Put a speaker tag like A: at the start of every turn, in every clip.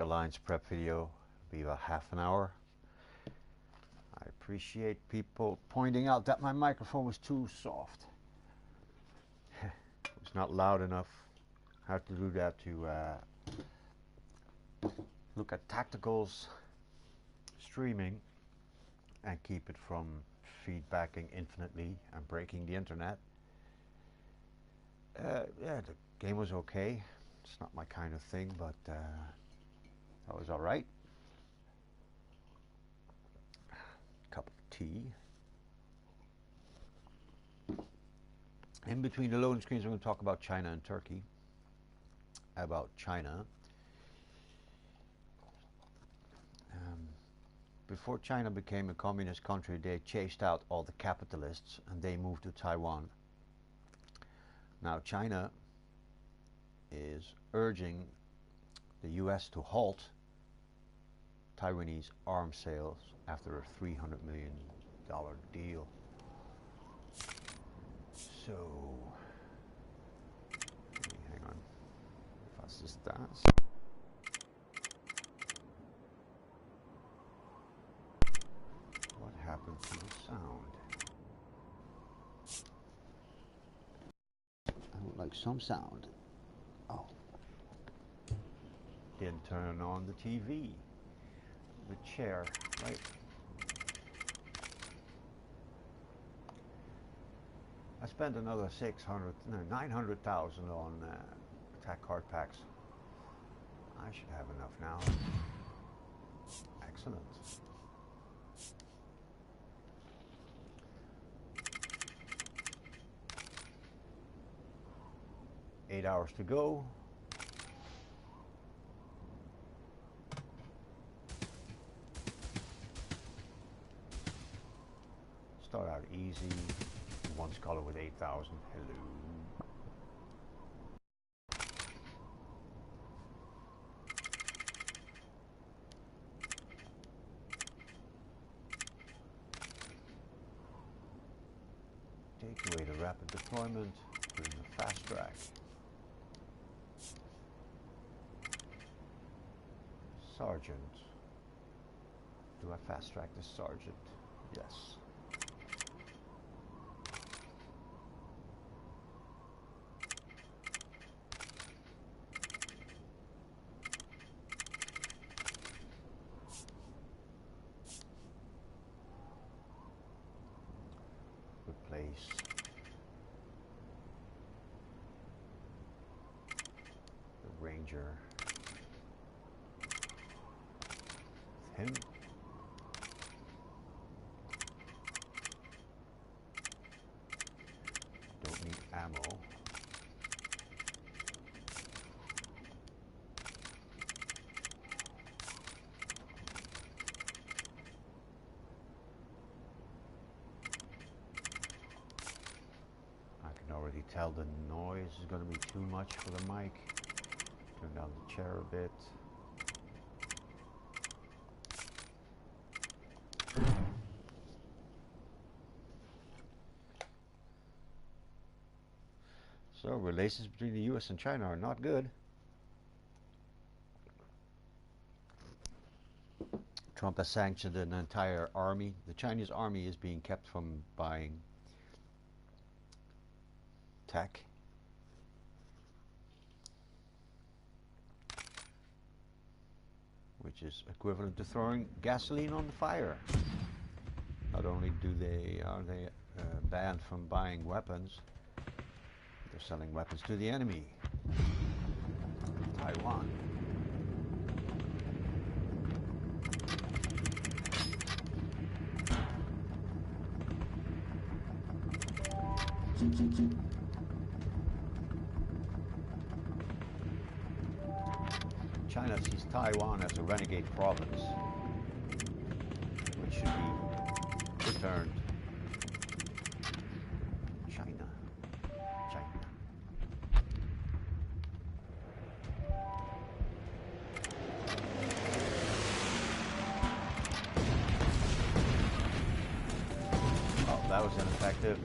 A: alliance prep video. It'll be about half an hour. I appreciate people pointing out that my microphone was too soft. It's not loud enough. I have to do that to look at tacticals streaming and keep it from feedbacking infinitely and breaking the internet. Yeah, the game was okay. It's not my kind of thing, but that was alright. Cup of tea. In between the loading screens, I'm going to talk about China and Turkey. About China. Before China became a communist country, they chased out all the capitalists and they moved to Taiwan. Now China is urging the US to halt Taiwanese arms sales after a $300 million deal. So, hang on, was ist das? What happened to the sound? I would like some sound. Oh. Didn't turn on the TV. The chair, right? I spent another 900,000 on attack card packs. I should have enough now. Excellent. Eight hours to go. Start out easy. Once color with 8,000. Hello. Take away the rapid deployment. Put in the fast track. Sergeant. Do I fast track the sergeant? Yes. Replace the ranger with him. Don't need ammo. Already tell the noise is going to be too much for the mic. Turn down the chair a bit. So relations between the US and China are not good. Trump has sanctioned an entire army. The Chinese army is being kept from buying tech. Which is equivalent to throwing gasoline on the fire. Not only are they banned from buying weapons, they're selling weapons to the enemy. Taiwan. China sees Taiwan as a renegade province, which should be returned. China. Oh, that was ineffective.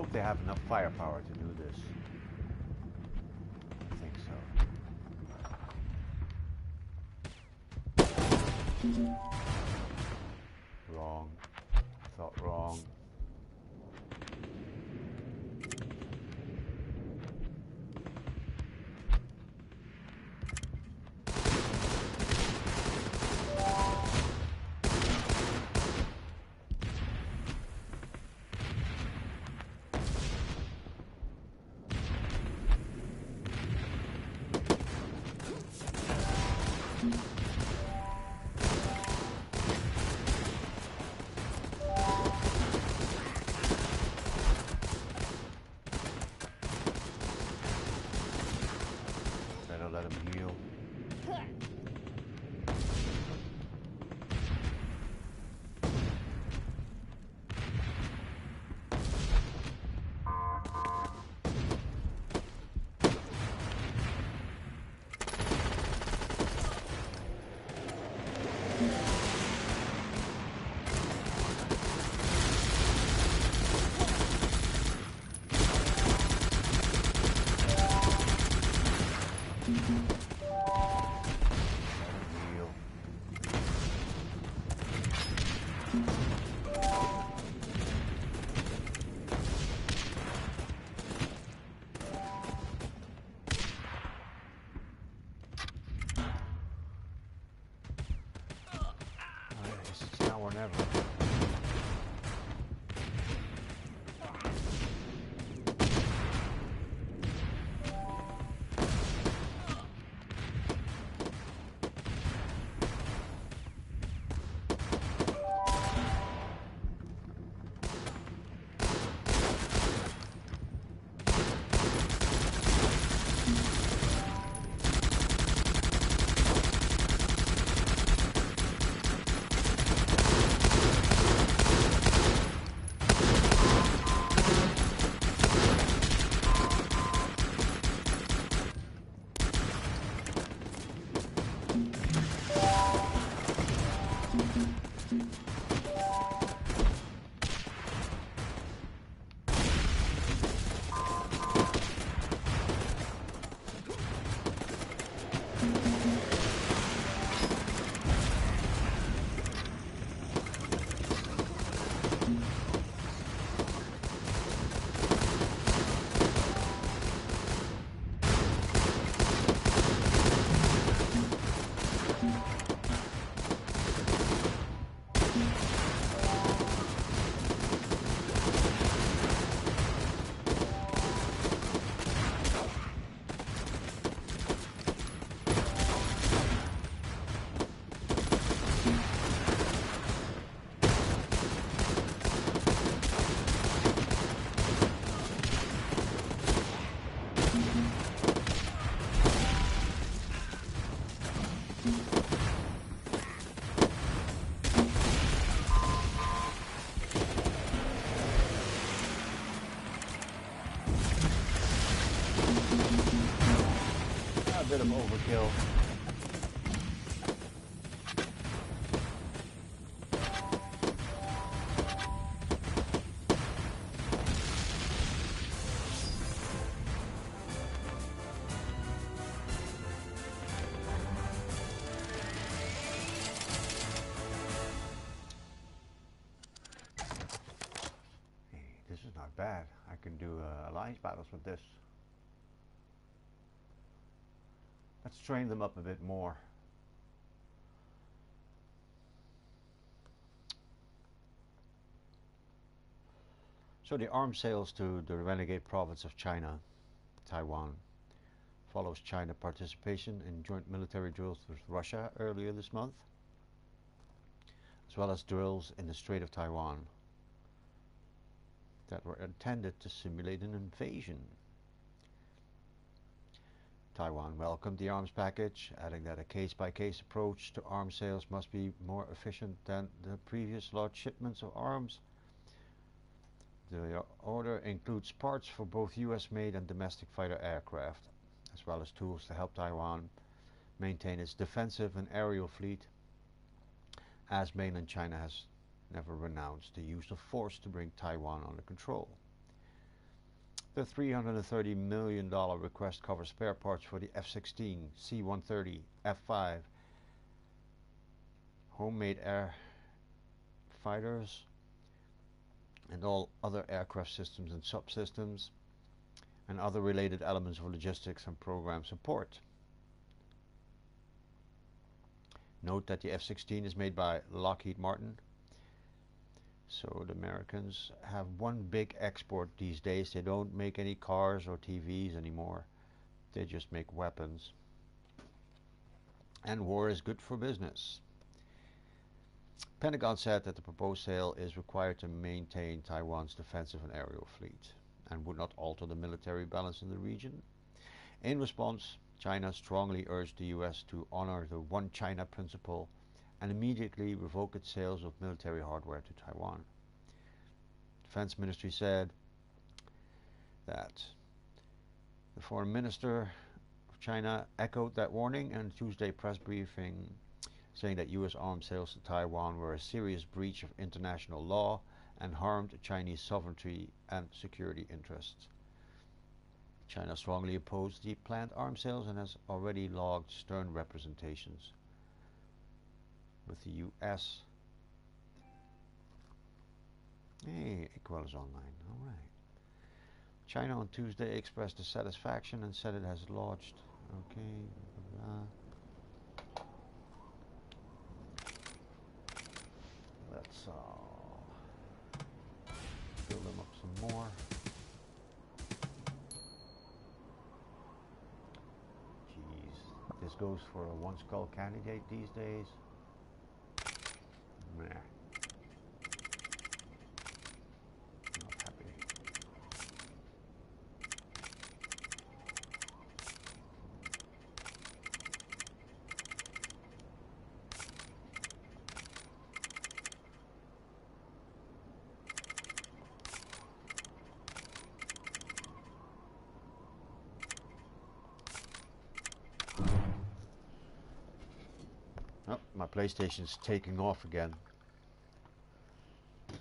A: hope they have enough firepower to do this. I think so. Wrong. Thought wrong. Let him heal. It's now or never. A bit of overkill. This is not bad. I can do alliance battles with this. Let's train them up a bit more. So the arms sales to the renegade province of China, Taiwan, follows China participation in joint military drills with Russia earlier this month, as well as drills in the Strait of Taiwan that were intended to simulate an invasion. Taiwan welcomed the arms package, adding that a case-by-case approach to arms sales must be more efficient than the previous large shipments of arms. The order includes parts for both US-made and domestic fighter aircraft, as well as tools to help Taiwan maintain its defensive and aerial fleet, as mainland China has never renounced the use of force to bring Taiwan under control. The $330 million request covers spare parts for the F-16, C-130, F-5, homemade air fighters, and all other aircraft systems and subsystems, and other related elements of logistics and program support. Note that the F-16 is made by Lockheed Martin. So the Americans have one big export these days. They don't make any cars or TVs anymore. They just make weapons. And war is good for business. Pentagon said that the proposed sale is required to maintain Taiwan's defensive and aerial fleet and would not alter the military balance in the region. In response, China strongly urged the US to honor the One China principle and immediately revoke its sales of military hardware to Taiwan. Defense Ministry said that the Foreign Minister of China echoed that warning in a Tuesday press briefing, saying that US arms sales to Taiwan were a serious breach of international law and harmed Chinese sovereignty and security interests. China strongly opposed the planned arms sales and has already logged stern representations with the US. Hey, Equal is online. All right. China on Tuesday expressed dissatisfaction and said it has lodged. Okay. Blah, blah. Let's fill them up some more. Jeez, this goes for a one skull candidate these days. Meh. Not happy. Oh, my PlayStation's taking off again.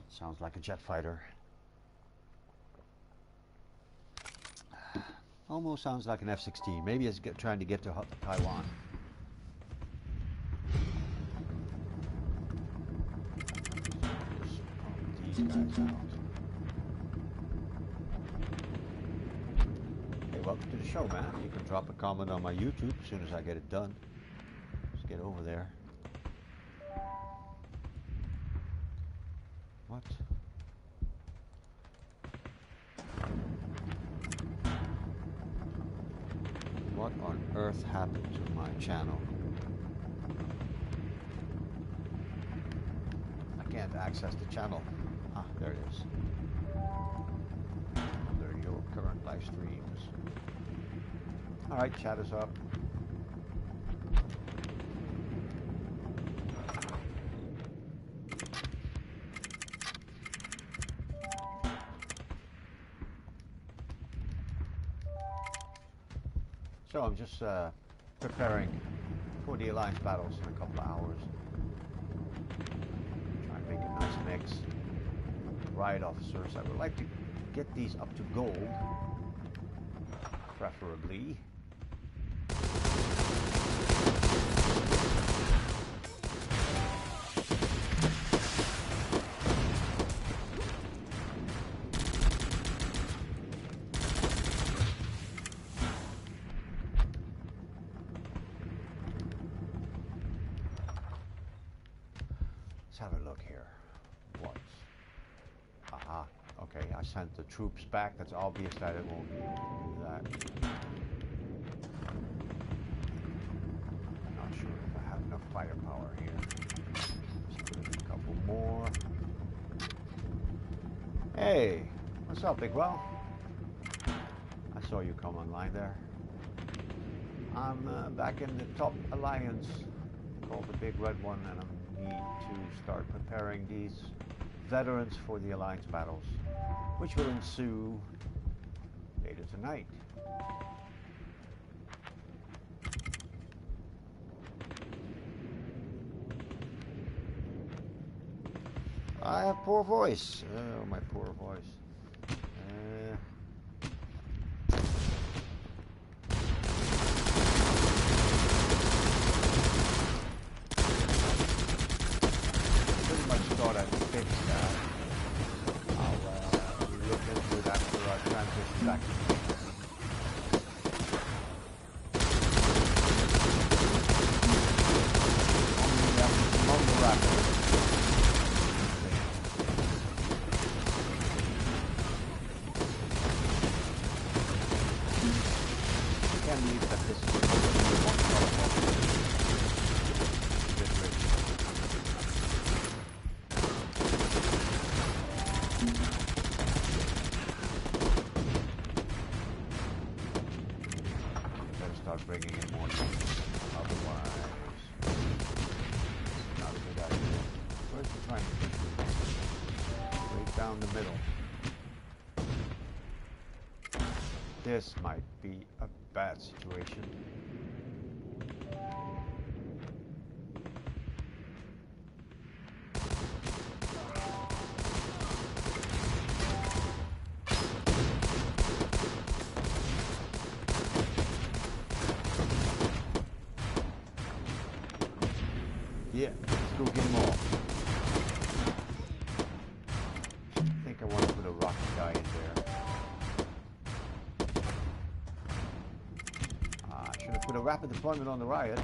A: Sounds like a jet fighter. Almost sounds like an F-16. Maybe it's trying to get to Taiwan. These guys out. Hey, welcome to the show, man. You can drop a comment on my YouTube as soon as I get it done. Just get over there. What? What on earth happened to my channel? I can't access the channel. Ah, there it is. Under your current live streams. Alright, chat is up. So I'm just preparing for the Alliance battles in a couple of hours. Try and make a nice mix. Riot officers, I would like to get these up to gold, preferably. Have a look here. What? Aha. Okay, I sent the troops back. That's obvious that it won't do that. I'm not sure if I have enough firepower here. Let's put in a couple more. Hey, what's up, Big Well? I saw you come online there. I'm back in the top alliance called the Big Red One, and I need to start preparing these veterans for the Alliance battles, which will ensue later tonight. I have poor voice. Oh, my poor voice. can't believe that this is only one color box. It's a bit rich. Better start bringing in more things. Otherwise, it's not a good idea. Where's he trying to push me? Right down the middle. This might be a bad situation. Yeah, let's go get them all. I think I want to put a rocket guy in there. Should have put a rapid deployment on the riot.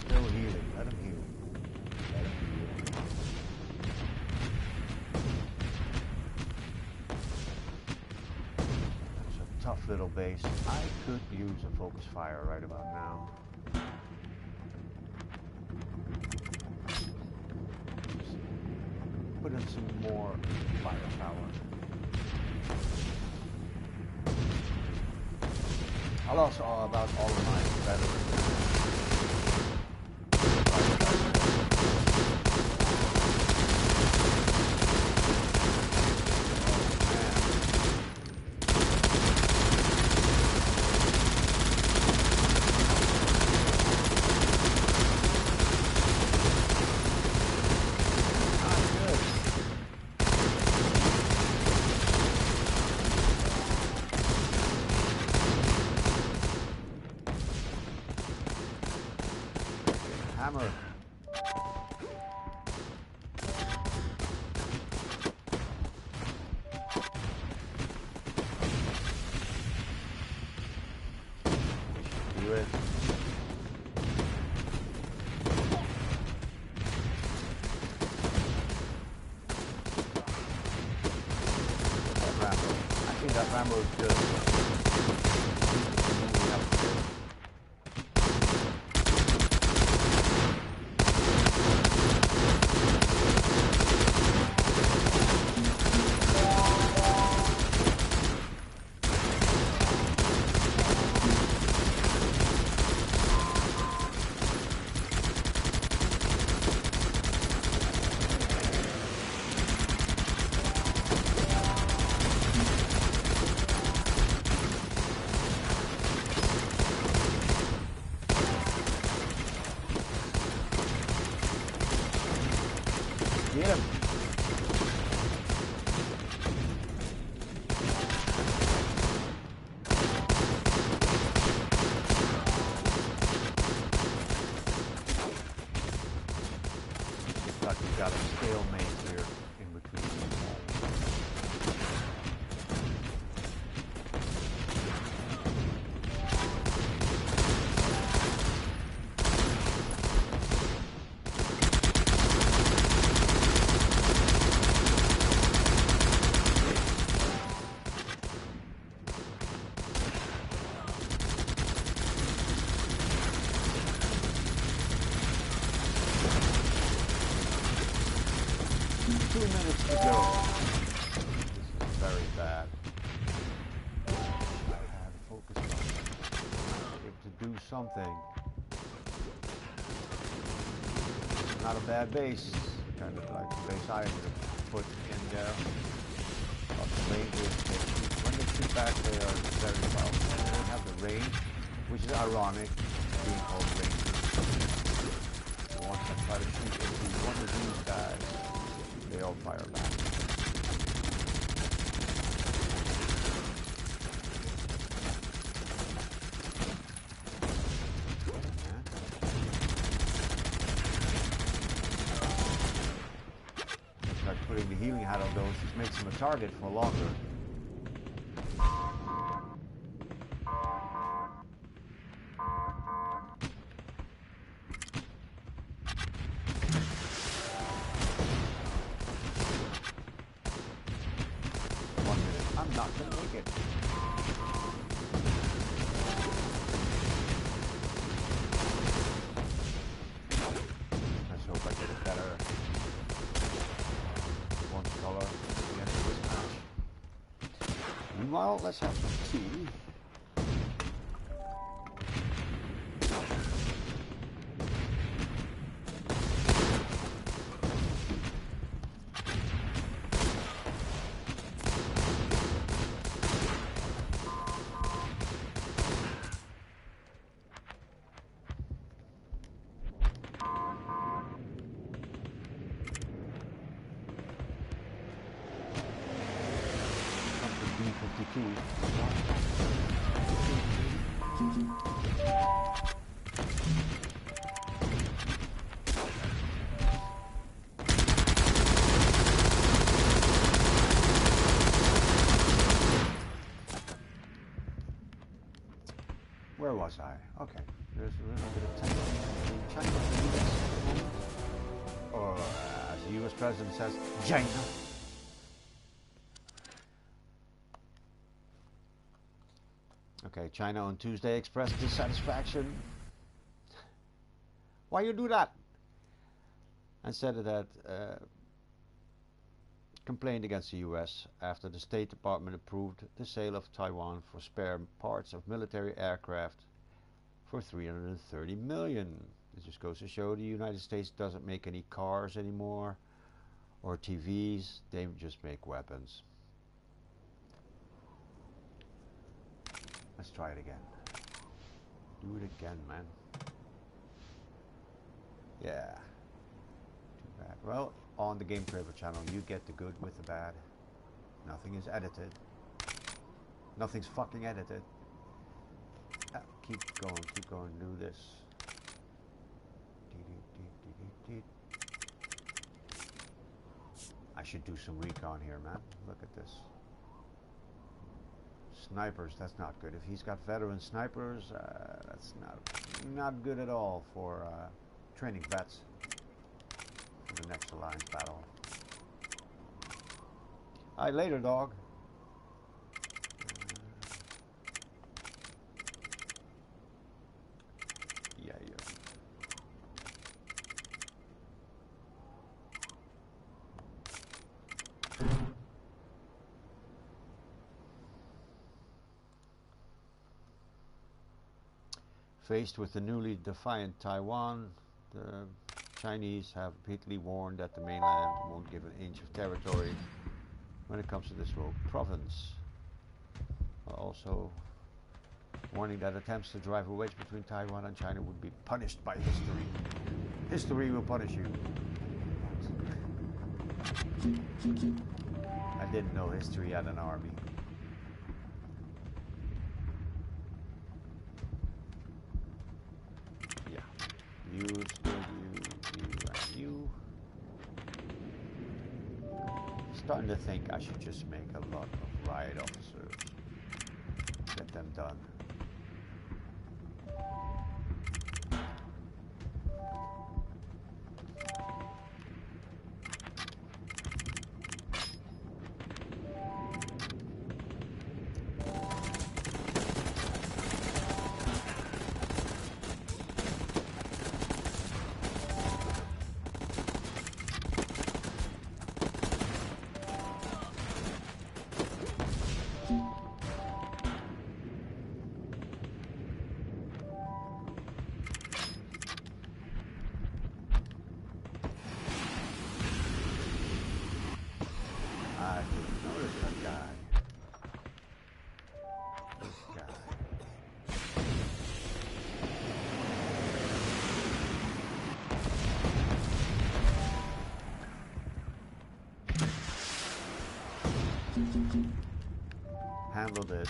A: Still healing. Let him heal. Let him heal. That's a tough little base. I could use a focus fire right about now. Put in some more firepower. I'll also about all of my veterans. Hammer. Do it. That Rambo. I think that Rambo is good. Moving up there. Get him. Looks like we've got a stalemate here in between. 2 minutes to go. This is very bad. I had focus on it to do something. Not a bad base. Kind of like the base I would have put in there. But the rangers, when they shoot back, they are very powerful. They don't have the range, which is ironic, being called rangers. Once I try to shoot into one of these guys, they all fire back. Start putting the healing hat on those, just makes them a target for longer. I'm not gonna make it. Let's hope I get a better one color against this match. Meanwhile, let's have some tea. Where was I? Okay. There's a little bit of tension between China and the US at the moment. Or, as the US president says, China. Okay, China on Tuesday expressed dissatisfaction. Why you do that? And said that complained against the US after the State Department approved the sale of Taiwan for spare parts of military aircraft for $330 million. This just goes to show the United States doesn't make any cars anymore or TVs, they just make weapons. Let's try it again. Do it again, man. Yeah. Too bad. Well, on the Game Traver channel, you get the good with the bad. Nothing is edited. Nothing's fucking edited. Keep going, do this. I should do some recon here, man. Look at this. Snipers, that's not good. If he's got veteran snipers, that's not good at all for training vets for the next alliance battle. Alright, later, dog. Yeah. Faced with the newly defiant Taiwan, the Chinese have repeatedly warned that the mainland won't give an inch of territory when it comes to this rogue province. Also warning that attempts to drive a wedge between Taiwan and China would be punished by history. History will punish you. I didn't know history had an army. You, and you. Starting to think I should just make a lot of riot officers. Get them done. Handled it.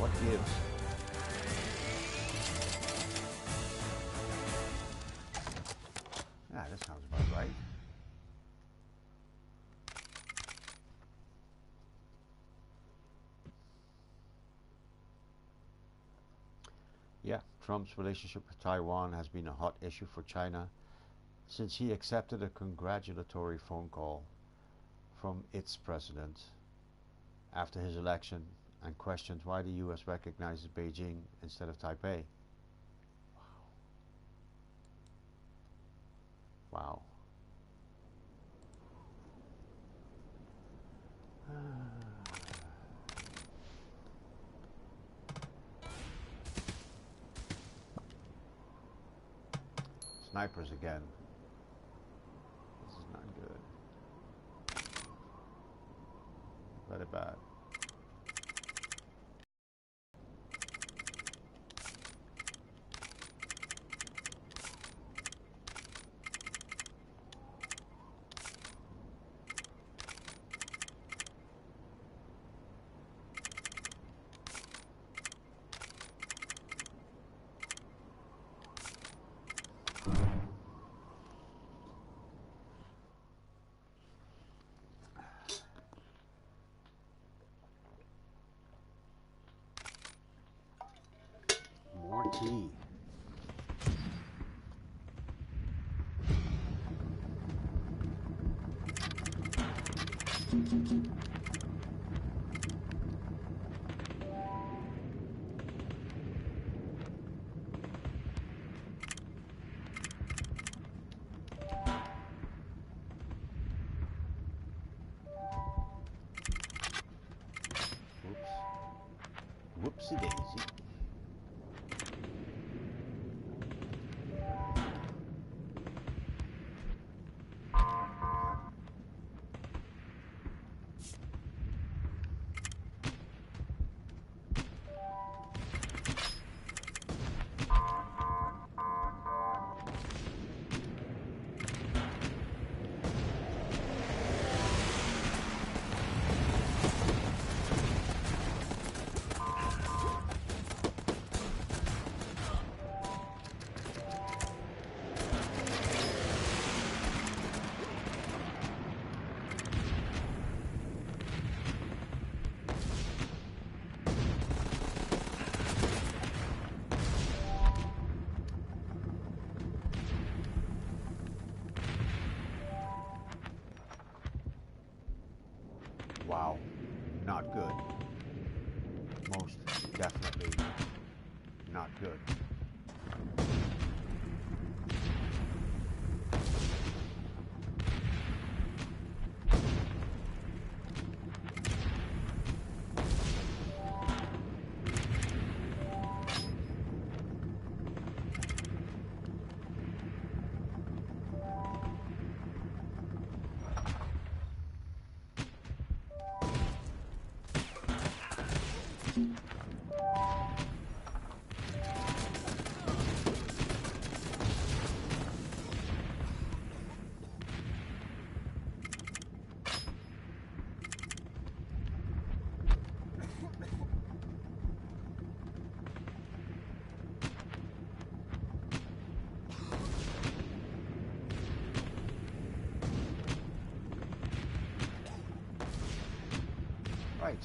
A: What gives? Yeah, that sounds about right. Yeah, Trump's relationship with Taiwan has been a hot issue for China since he accepted a congratulatory phone call from its president after his election and questioned why the US recognizes Beijing instead of Taipei. Wow. Snipers again. This is not good. Very bad. More tea. Whoopsie daisy. Wow, not good. Most definitely not good. Right.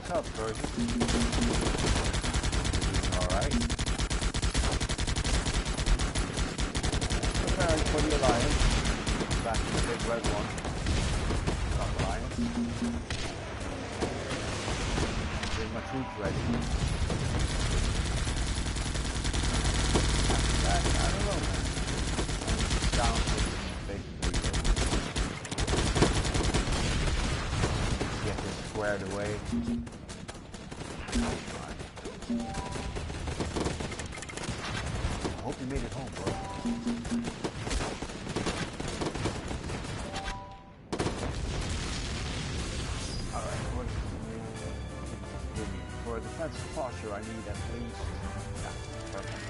A: What's up, Fergie? Alright. Preparing for the alliance. Back to the big red one. Not alliance. Getting my troops ready. Back I hope you made it home, bro. Alright, for a defensive posture, I need at least... Yeah, perfect.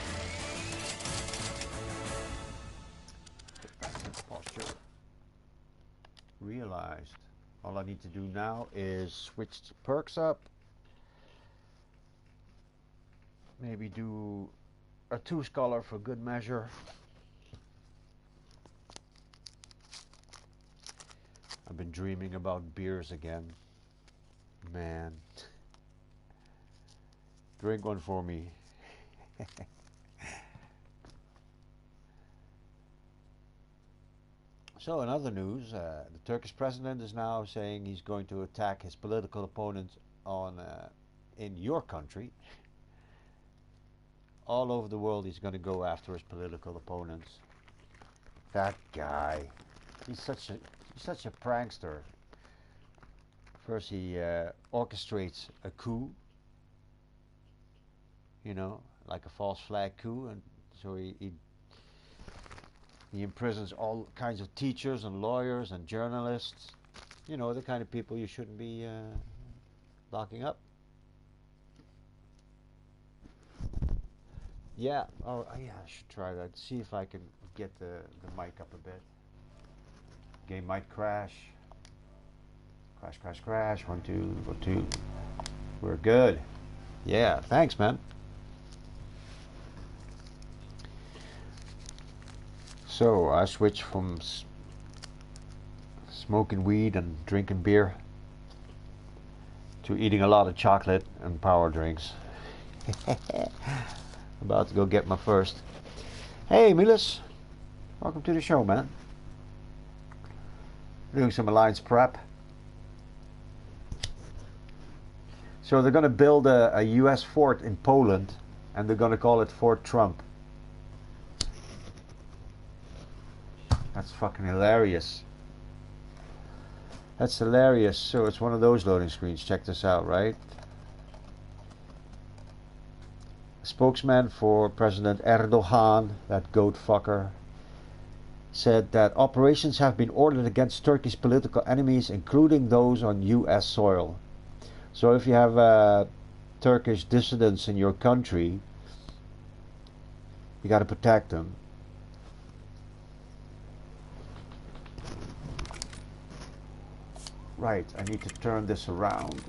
A: Defensive posture. Realized. All I need to do now is switch the perks up. Maybe do a 2 scholar for good measure. I've been dreaming about beers again. Man. Drink one for me. So in other news, the Turkish president is now saying he's going to attack his political opponents in your country. All over the world he's going to go after his political opponents. That guy, he's such a prankster. First he orchestrates a coup, you know, like a false flag coup, and so he imprisons all kinds of teachers and lawyers and journalists. You know, the kind of people you shouldn't be locking up. Yeah, oh yeah, I should try that. See if I can get the mic up a bit. Game might crash. Crash, crash, crash. 1, 2, 1, 2. We're good. Yeah, thanks, man. So I switched from smoking weed and drinking beer to eating a lot of chocolate and power drinks. About to go get my first. Hey, Milos. Welcome to the show, man. Doing some alliance prep. So they're going to build a US fort in Poland, and they're going to call it Fort Trump. That's fucking hilarious. That's hilarious. So it's one of those loading screens. Check this out, right? A spokesman for President Erdogan, that goat fucker, said that operations have been ordered against Turkey's political enemies, including those on US soil. So if you have Turkish dissidents in your country, you got to protect them. Right, I need to turn this around.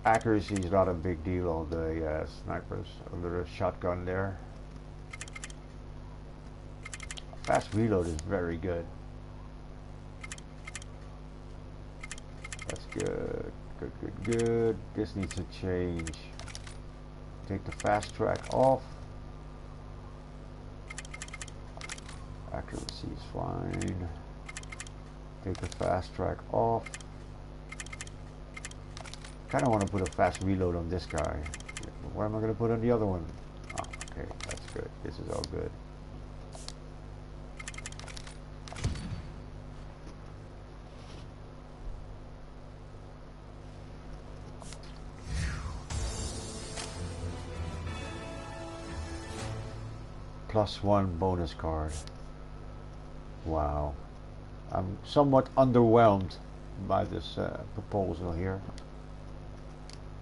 A: Accuracy is not a big deal on the snipers, under the shotgun there. Fast reload is very good. That's good. Good, good, good. This needs to change. Take the fast track off. Accuracy is fine. Take the fast track off. Kind of want to put a fast reload on this guy. What am I going to put on the other one? Oh, okay, that's good. This is all good. +1 bonus card. Wow. I'm somewhat underwhelmed by this proposal here.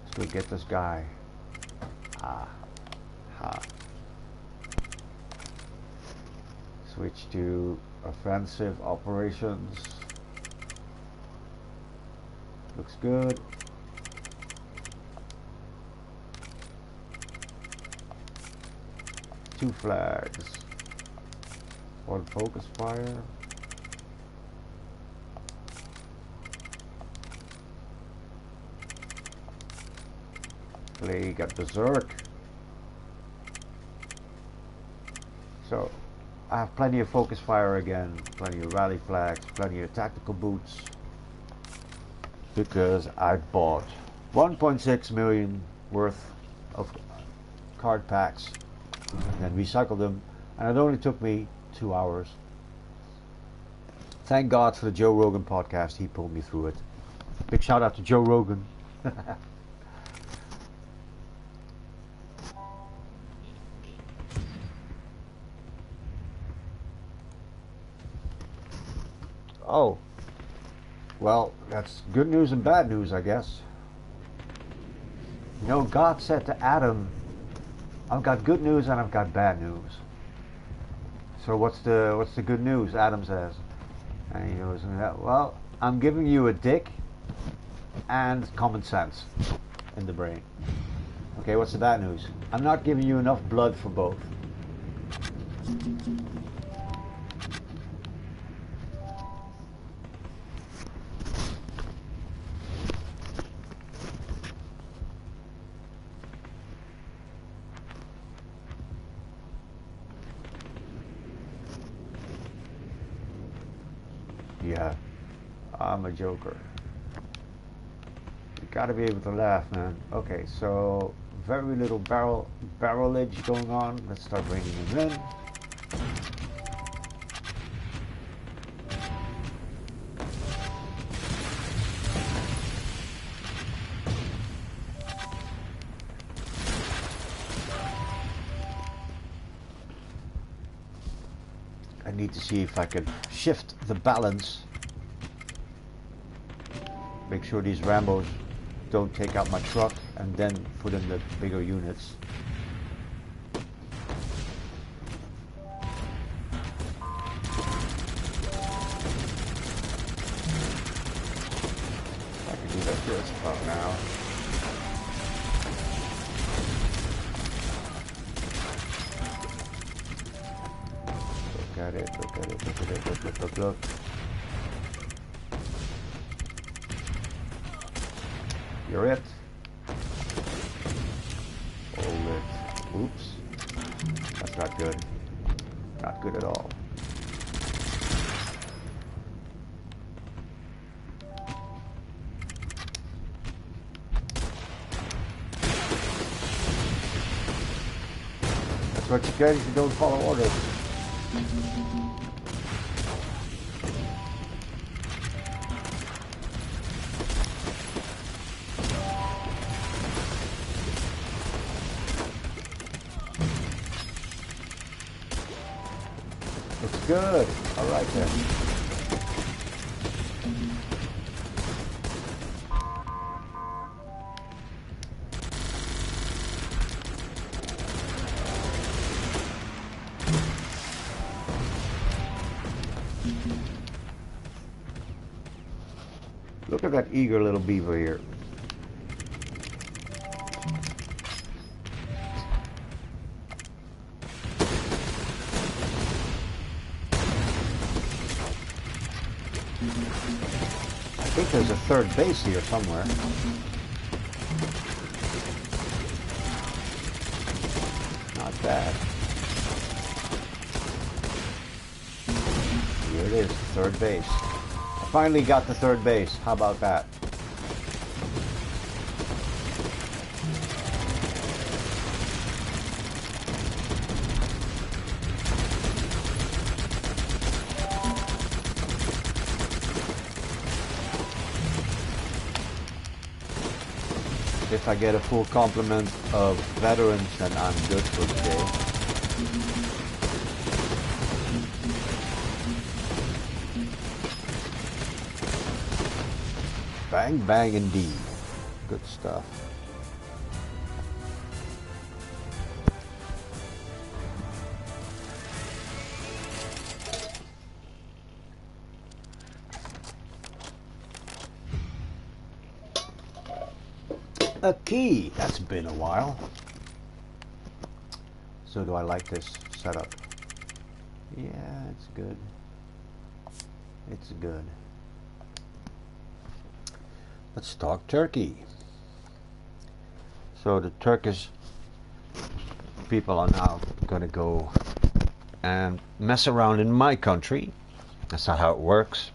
A: Let's go get this guy. Switch to offensive operations. Looks good. Two flags. One focus fire. Plague at Berserk. So I have plenty of focus fire again, plenty of rally flags, plenty of tactical boots, because I bought 1.6 million worth of card packs and then recycled them, and it only took me 2 hours. Thank God for the Joe Rogan podcast, he pulled me through it. Big shout out to Joe Rogan. Oh, well, that's good news and bad news, I guess. You know, God said to Adam, I've got good news and I've got bad news. So what's the good news? Adam says. And he goes, well, I'm giving you a dick and common sense in the brain. Okay, what's the bad news? I'm not giving you enough blood for both. Yeah, I'm a joker. You gotta be able to laugh, man. Okay, so very little barrelage going on. Let's start bringing them in. I need to see if I can shift the balance. Make sure these Rambos don't take out my truck and then put in the bigger units. I can do that just about now. Look at it, look at it, look at it, look. You're it. Hold it. Oops. That's not good. Not good at all. That's what you get if you don't follow orders. Good. All right then. Look at that eager little beaver here. I think there's a third base here somewhere. Not bad. Here it is, third base. I finally got the third base. How about that? If I get a full complement of veterans, then I'm good for today. Bang, bang indeed. Good stuff. A key. That's been a while. So do I like this setup? Yeah, it's good. It's good. Let's talk Turkey. So the Turkish people are now going to go and mess around in my country. That's not how it works.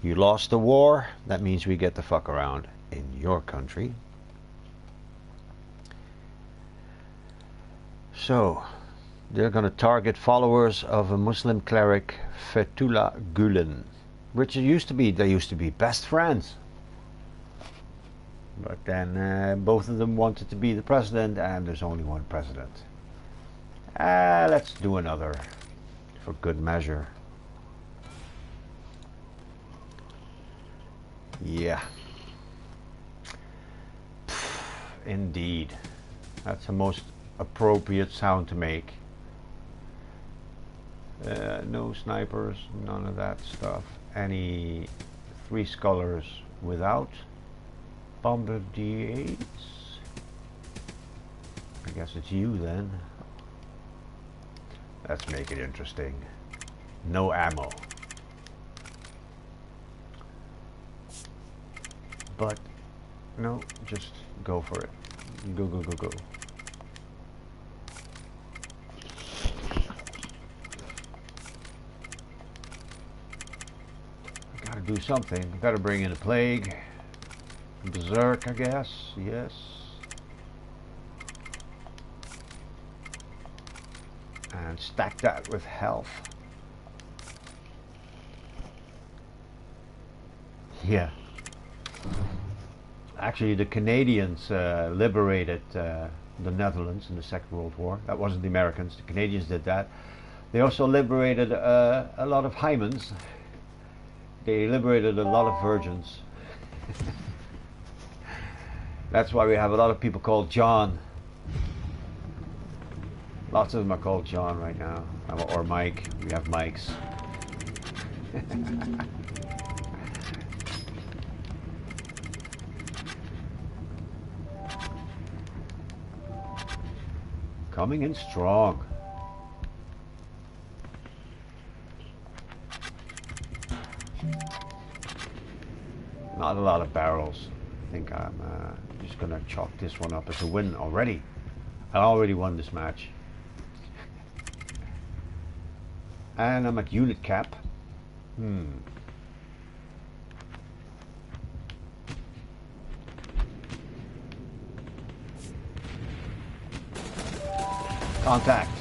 A: You lost the war, that means we get the fuck around in your country. So, they're going to target followers of a Muslim cleric, Fethullah Gulen, which they used to be best friends. But then both of them wanted to be the president, and there's only one president. Let's do another for good measure. Yeah. Indeed. That's the most appropriate sound to make. No snipers, none of that stuff. Any 3 scholars without bombardiers? I guess it's you then. Let's make it interesting. No ammo. But no, just go for it. Go, go, go, go. I gotta do something. I gotta bring in a plague. Berserk, I guess. Yes. And stack that with health. Yeah. Actually, the Canadians liberated the Netherlands in the Second World War. That wasn't the Americans. The Canadians did that. They also liberated a lot of hymens. They liberated a lot of virgins. That's why we have a lot of people called John. Lots of them are called John right now. Or Mike. We have Mikes. Coming in strong. Not a lot of barrels. I think I'm just gonna chalk this one up as a win already. I already won this match. And I'm at unit cap. Contact.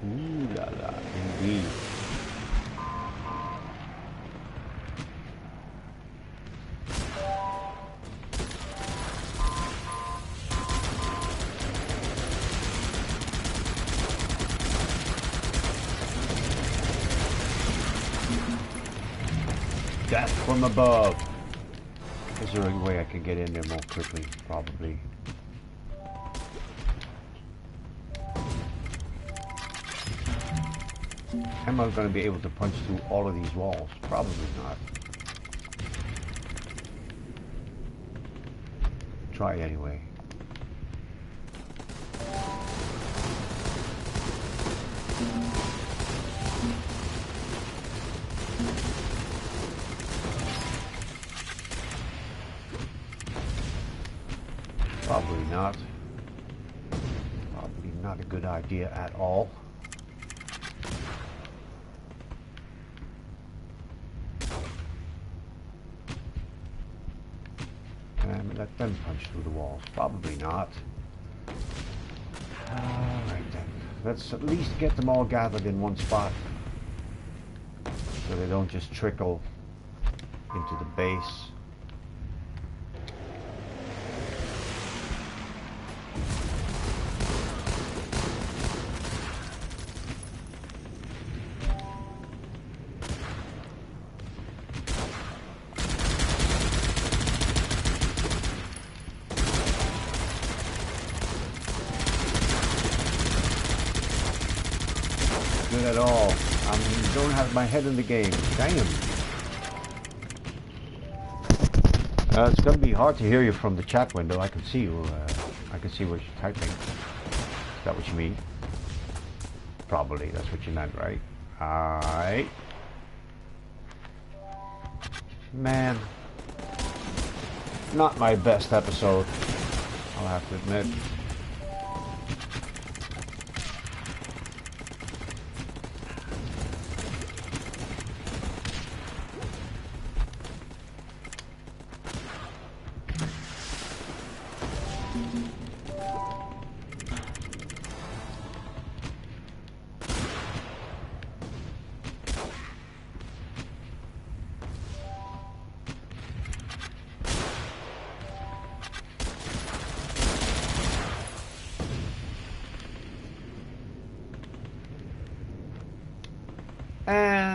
A: Ooh la la, indeed. Death from above. Is there a way I can get in there more quickly? Probably. Am I going to be able to punch through all of these walls? Probably not. Try anyway. Probably not. Probably not a good idea at all. Let them punch through the walls. Probably not. Alright then. Let's at least get them all gathered in one spot, so they don't just trickle into the base. At all. I don't have my head in the game. Damn. It's going to be hard to hear you from the chat window. I can see you. I can see what you're typing. Is that what you mean? Probably. That's what you meant, right? Alright. Man. Not my best episode, I'll have to admit.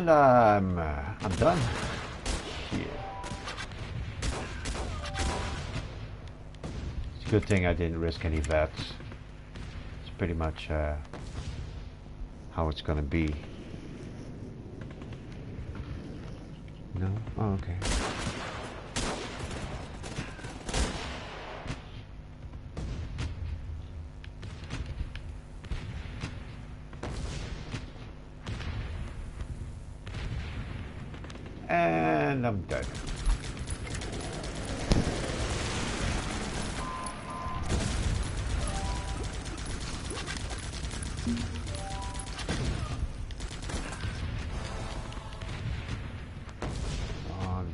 A: And I'm done. Shit. It's a good thing I didn't risk any vets. It's pretty much how it's gonna be. No? Oh, okay. And I'm done.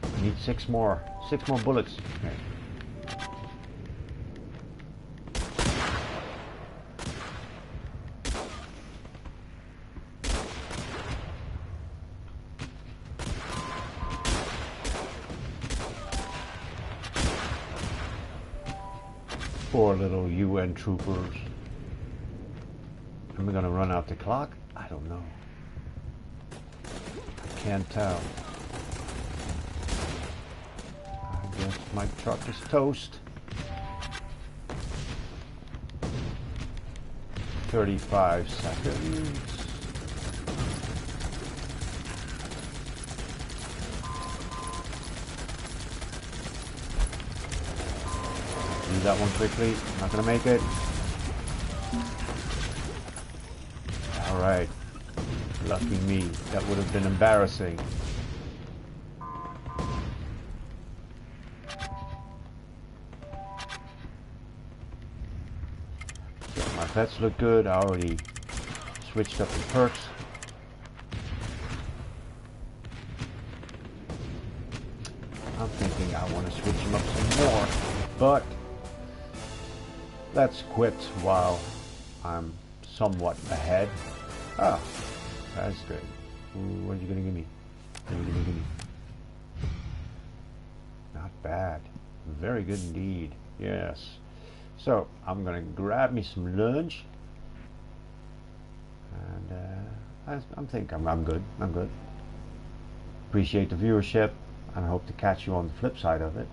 A: I need six more bullets. Okay. Poor little UN troopers. Am I gonna run out the clock? I don't know. I can't tell. I guess my truck is toast. 35 seconds. Do that one quickly. Not gonna make it. Alright. Lucky me. That would have been embarrassing. My pets look good. I already switched up the perks. I'm thinking I want to switch them up some more. But let's quit while I'm somewhat ahead. Ah, that's good. Ooh, what are you gonna give me? What are you gonna give me? Not bad. Very good indeed. Yes. So I'm gonna grab me some lunch, and I'm good. I'm good. Appreciate the viewership, and I hope to catch you on the flip side of it.